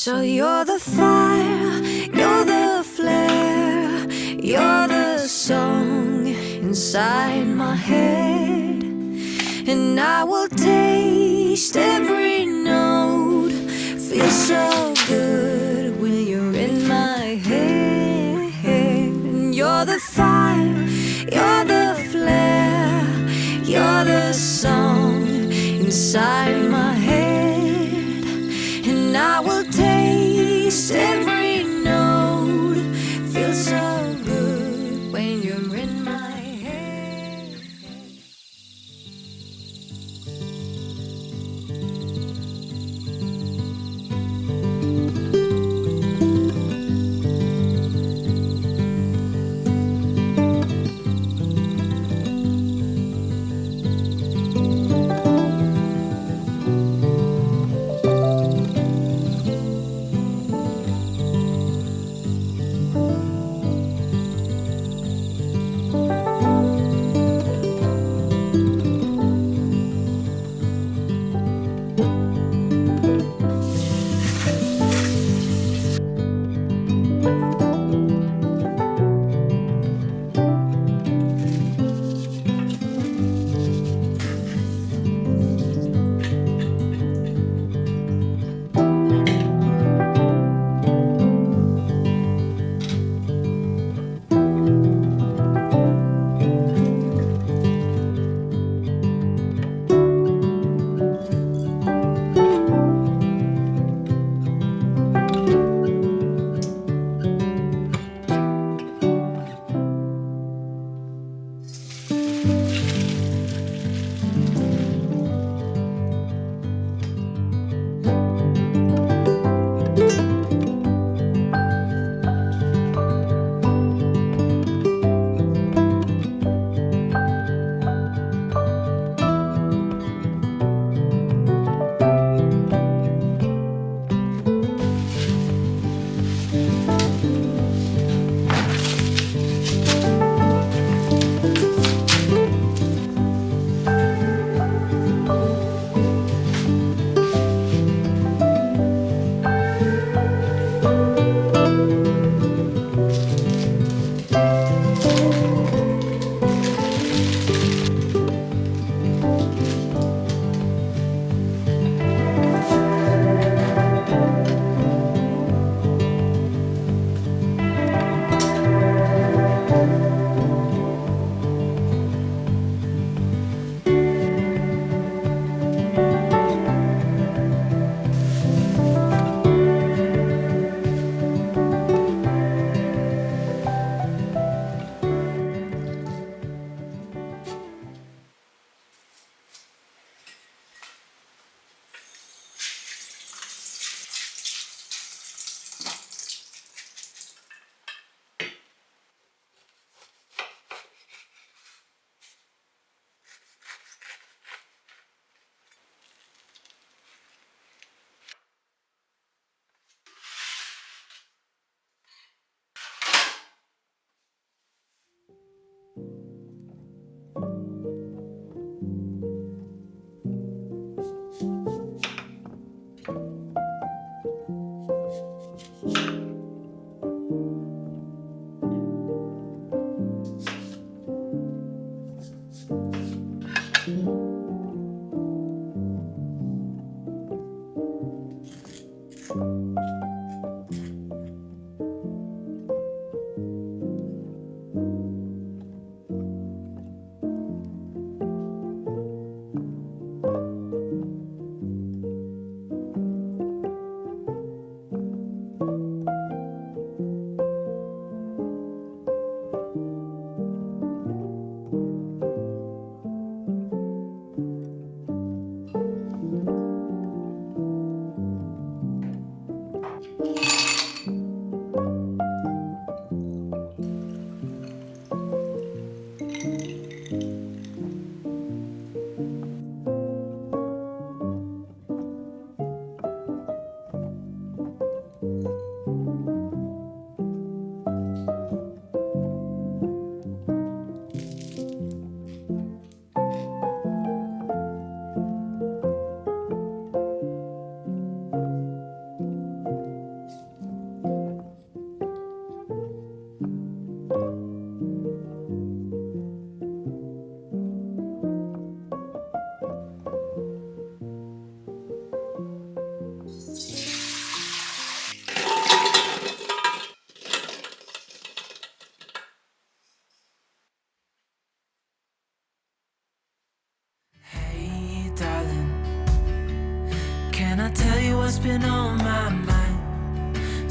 So you're the fire, you're the flare, you're the song inside my head. And I will taste every note, feel so good when you're in my head. And you're the fire, you're the flare, you're the song inside my head. And I will taste every note, feel so good when you're in my head.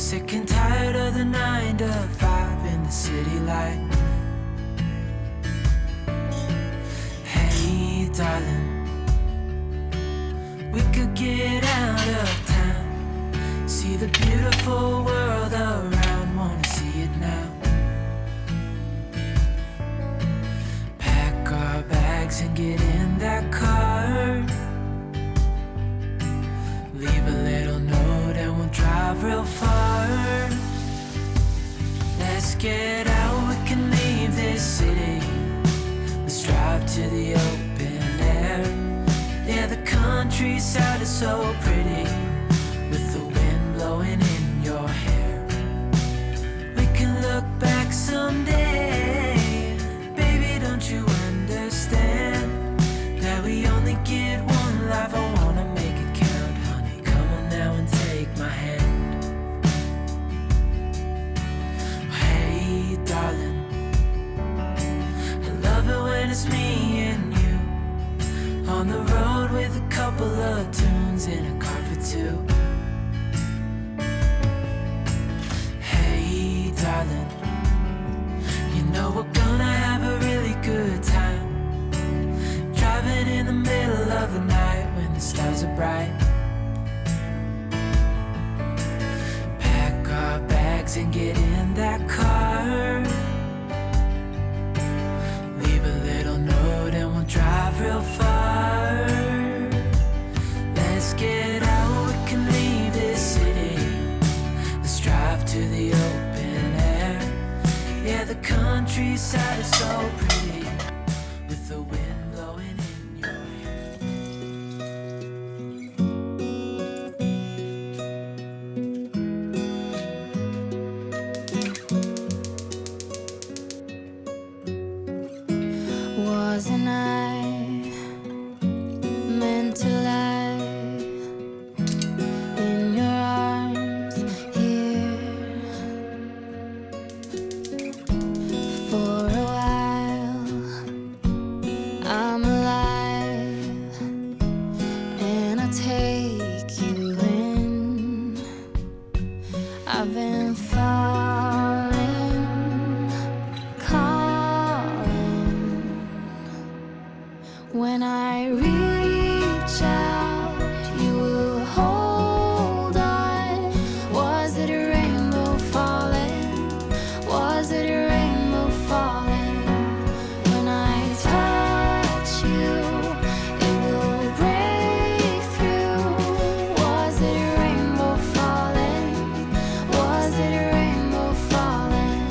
Sick and tired of the 9 to 5 in the city life. Hey, darling, we could get out of town, see the beautiful world around, wanna see it now. Pack our bags and get in that car, leave a little note and we'll drive real far. Let's get out, we can leave this city. Let's drive to the open air. Yeah, the countryside is so pretty, with the wind blowing in your hair. We can look back someday. Baby, don't you understand that we only get one life? I wanna make it count, honey. Come on now and take my hand. Hey, darling, I love it when it's me and you on the road with a couple of tunes in a car for two. Hey, darling, you know we're gonna have a really good time, driving in the middle of the night when the stars are bright. Pack our bags and get in that car, leave a little note and we'll drive real far. Let's get out, we can leave this city. Let's drive to the open air. Yeah, the countryside is so pretty, with the wind blowing in your hair. Wasn't I meant to lie in your arms here? For a while I'm alive, and I take you in. I've been falling, calling. When I reach out, you will hold on. Was it a rainbow falling? Was it a rainbow falling? When I touch you, it will break through. Was it a rainbow falling? Was it a rainbow falling?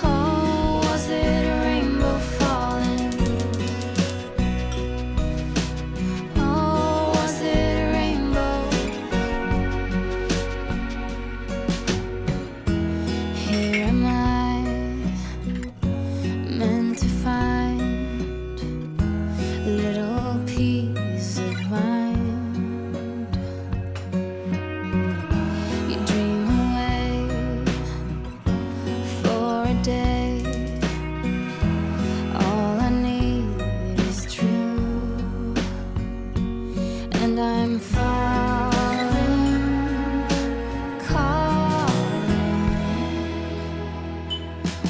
Oh, was it a rainbow falling? Oh, was it a rainbow? Here am I, meant to find a little peace of mind. You dream away for a day. All I need is true, and I'm falling, calling.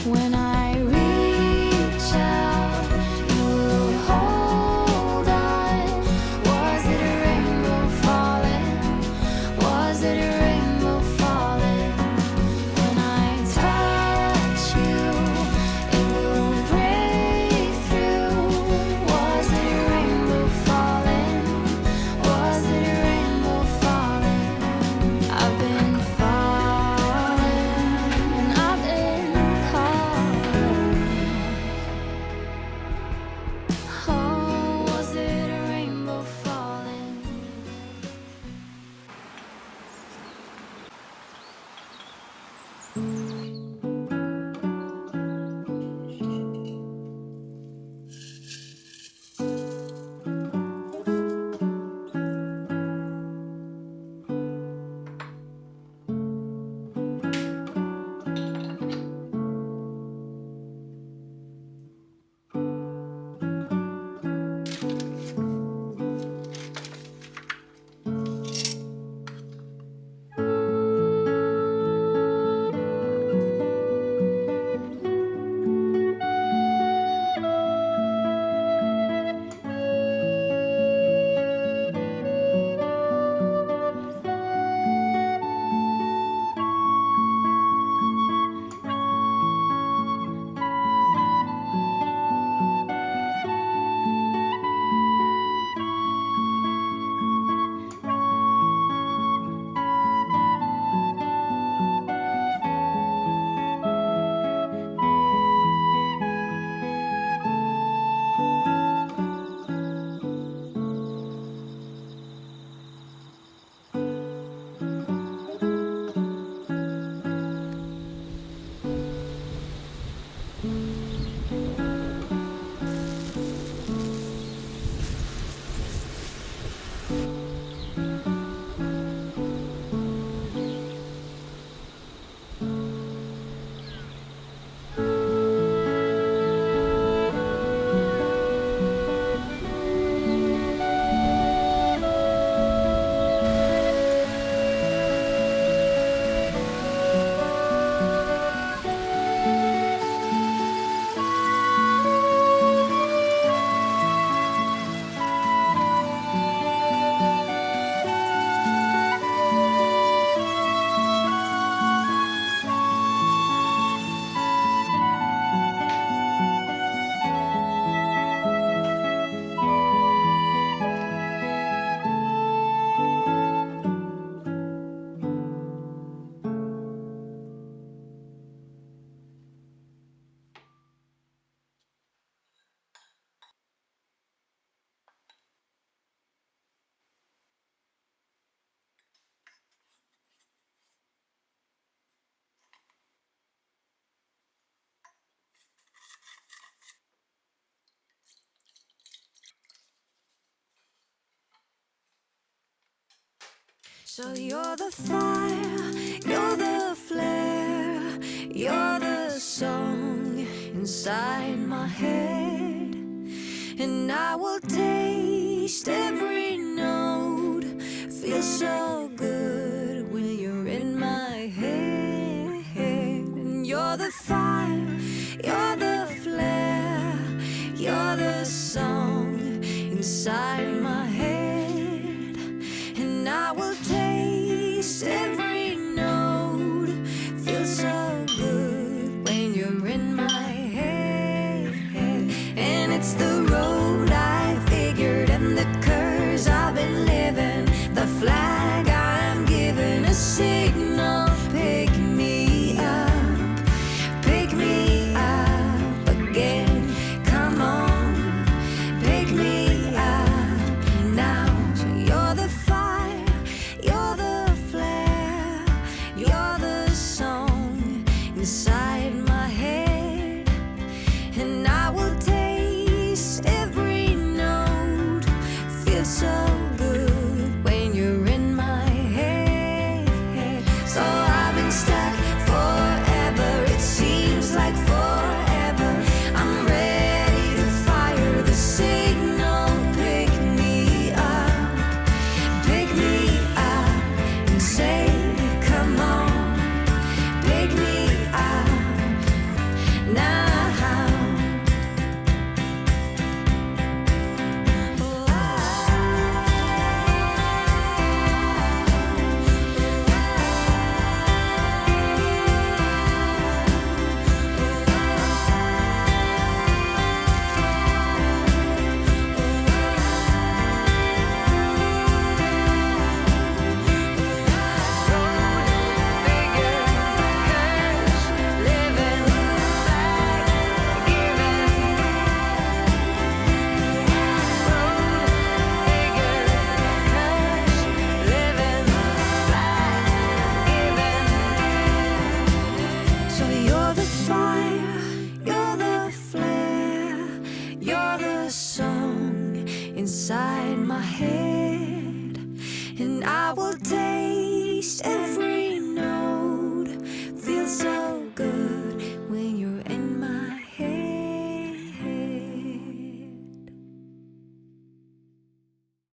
When I reach out, you will hold on. Was it a rainbow falling? Was it a rainbow falling? When I touch you, it will break through. Was it a rainbow falling? Was it a rainbow falling? I've been falling, and I've been calling. Oh, was it a rainbow falling? So you're the fire, you're the flare, you're the song inside my head. And I will taste every note, feel so good when you're in my head. And you're the fire, you're the flare, you're the song inside my head. And I will taste every note, feel so good when you're in my head. And it's the road I figured and the curse I've been living, the flag I'm giving, a signal. Pick me up again. Come on, pick me up now. So you're the fire, you're the flare, you're the song inside my head. And I will taste every note, feel so good when you're in my head. So I've been stuck forever, it seems like forever. I'm ready to fire the signal. Pick me up and say, come on, pick me up now. So you're the fire, you're the flare, you're the song inside my head. And I will taste every